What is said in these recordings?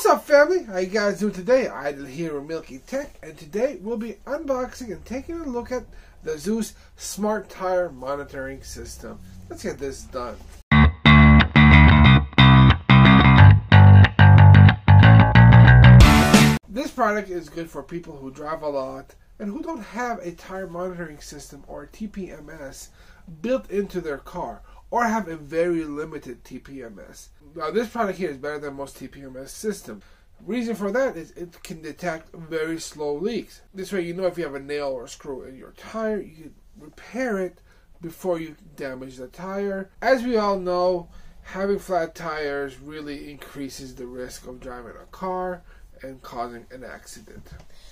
What's up, family? How you guys doing today? Idle here with Milky Tech, and today we'll be unboxing and taking a look at the ZUS Smart Tire Monitoring System. Let's get this done. This product is good for people who drive a lot and who don't have a tire monitoring system or TPMS built into their car, or have a very limited TPMS. Now, this product here is better than most TPMS systems. Reason for that is it can detect very slow leaks. This way you know if you have a nail or a screw in your tire, you can repair it before you damage the tire. As we all know, having flat tires really increases the risk of driving a car and causing an accident.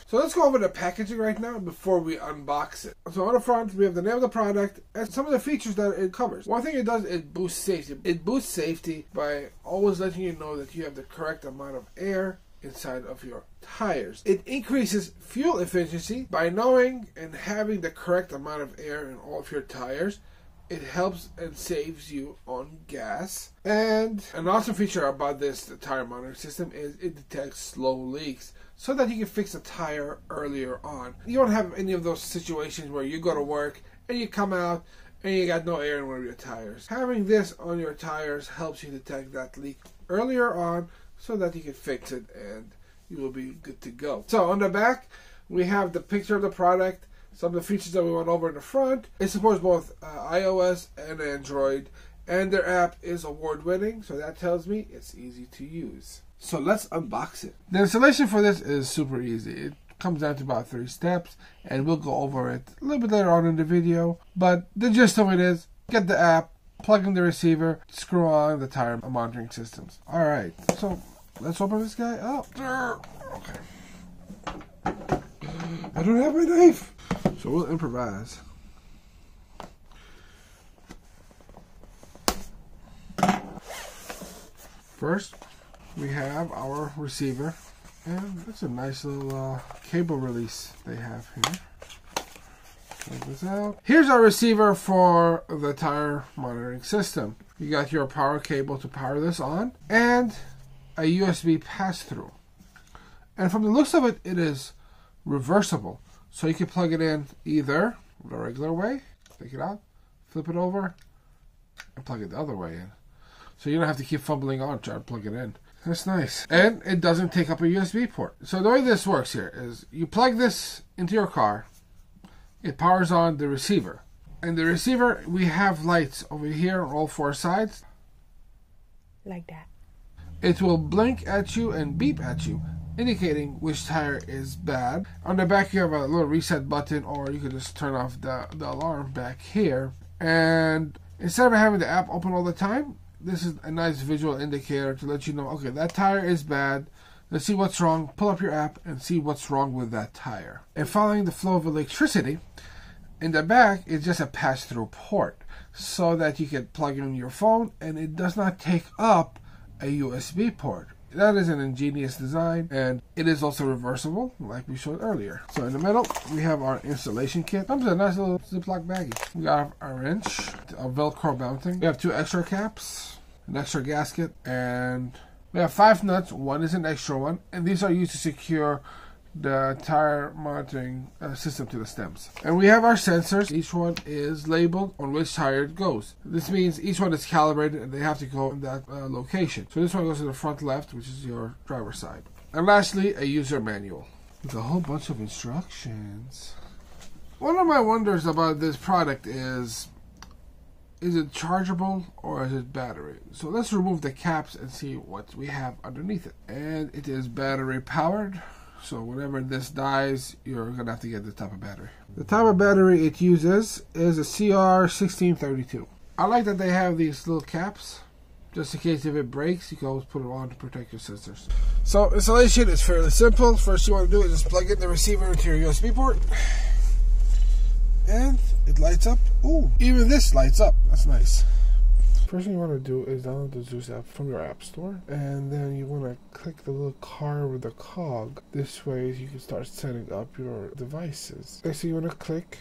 So let's go over the packaging right now before we unbox it. So on the front, we have the name of the product and some of the features that it covers. One thing it does is boost safety. It boosts safety by always letting you know that you have the correct amount of air inside of your tires. It increases fuel efficiency by knowing and having the correct amount of air in all of your tires. It helps and saves you on gas. And an awesome feature about this tire monitoring system is it detects slow leaks so that you can fix a tire earlier on. You don't have any of those situations where you go to work and you come out and you got no air in one of your tires. Having this on your tires helps you detect that leak earlier on so that you can fix it and you will be good to go. So on the back, we have the picture of the product, some of the features that we went over in the front. It supports both iOS and Android, and their app is award-winning, so that tells me it's easy to use. So let's unbox it. The installation for this is super easy. It comes down to about 3 steps, and we'll go over it a little bit later on in the video. But the gist of it is, get the app, plug in the receiver, screw on the tire monitoring systems. Alright, so let's open this guy up. Okay. I don't have my knife. So we'll improvise. First, we have our receiver, and it's a nice little cable release they have here. Check this out. Here's our receiver for the tire monitoring system. You got your power cable to power this on, and a USB pass-through. And from the looks of it, it is reversible. So you can plug it in either the regular way, take it out, flip it over, and plug it the other way in. So you don't have to keep fumbling on trying to plug it in. That's nice. And it doesn't take up a USB port. So the way this works here is you plug this into your car, it powers on the receiver. And the receiver, we have lights over here on all 4 sides. Like that. It will blink at you and beep at you, indicating which tire is bad. On the back you have a little reset button, or you can just turn off the alarm back here. And instead of having the app open all the time, this is a nice visual indicator to let you know, okay, that tire is bad. Let's see what's wrong. Pull up your app and see what's wrong with that tire. And following the flow of electricity, in the back is just a pass-through port so that you can plug in your phone and it does not take up a USB port. That is an ingenious design, and it is also reversible, like we showed earlier. So in the middle, we have our installation kit. Comes in a nice little Ziploc baggie. We got our wrench, a Velcro mounting. We have 2 extra caps, an extra gasket, and we have 5 nuts. 1 is an extra one, and these are used to secure the tire monitoring system to the stems. And we have our sensors. Each one is labeled on which tire it goes. This means each one is calibrated and they have to go in that location. So this one goes to the front left, which is your driver's side. And lastly, a user manual with a whole bunch of instructions. One of my wonders about this product is it chargeable or is it battery? So let's remove the caps and see what we have underneath it. And it is battery powered. So whenever this dies, you're going to have to get this type of battery. The type of battery it uses is a CR1632. I like that they have these little caps. Just in case if it breaks, you can always put it on to protect your sensors. So installation is fairly simple. First you want to do is just plug in the receiver into your USB port. And it lights up. Ooh, even this lights up. That's nice. First thing you want to do is download the ZUS app from your app store, and then you want to click the little car with the cog. This way you can start setting up your devices. Okay, so you want to click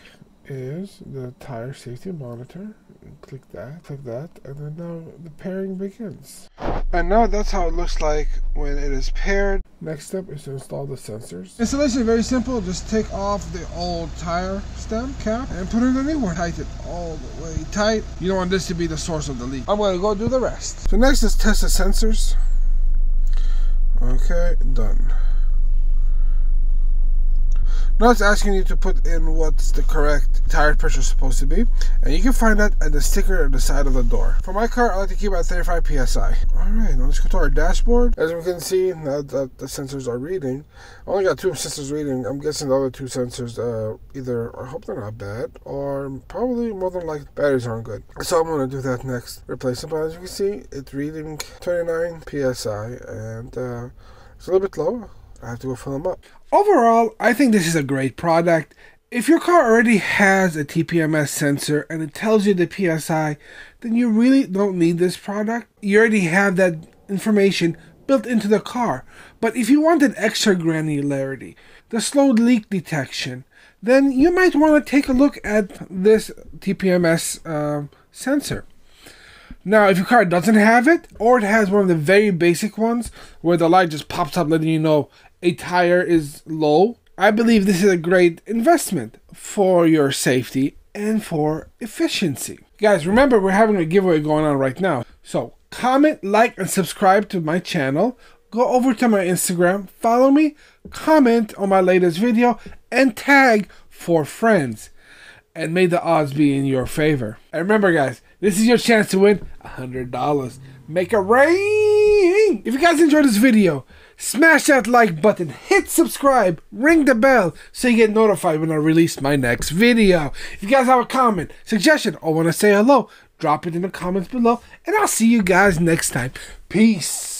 is the tire safety monitor. Click that, and then now the pairing begins. And now that's how it looks like when it is paired. Next step is to install the sensors. Installation is very simple. Just take off the old tire stem cap and put in a new one. Tighten it all the way tight. You don't want this to be the source of the leak. I'm going to go do the rest. So next is test the sensors. Okay, done. Now it's asking you to put in what's the correct tire pressure supposed to be, and you can find that at the sticker at the side of the door. For my car, I like to keep it at 35 psi. Alright, now let's go to our dashboard. As we can see, now that the sensors are reading, I only got 2 sensors reading. I'm guessing the other 2 sensors either, I hope they're not bad, or probably more than likely batteries aren't good. So I'm going to do that next. Replace them, but as you can see, it's reading 29 psi, and it's a little bit low. I have to go fill them up. Overall, I think this is a great product. If your car already has a TPMS sensor and it tells you the PSI, then you really don't need this product. You already have that information built into the car. But if you wanted extra granularity, the slow leak detection, then you might want to take a look at this TPMS sensor. Now, if your car doesn't have it, or it has one of the very basic ones where the light just pops up letting you know a tire is low, I believe this is a great investment for your safety and for efficiency. Guys, remember we're having a giveaway going on right now. So comment, like, and subscribe to my channel. Go over to my Instagram, follow me, comment on my latest video, and tag 4 friends. And may the odds be in your favor. And remember, guys, this is your chance to win $100. Make it rain! If you guys enjoyed this video, smash that like button, hit subscribe, ring the bell so you get notified when I release my next video. If you guys have a comment, suggestion, or want to say hello, drop it in the comments below, and I'll see you guys next time. Peace!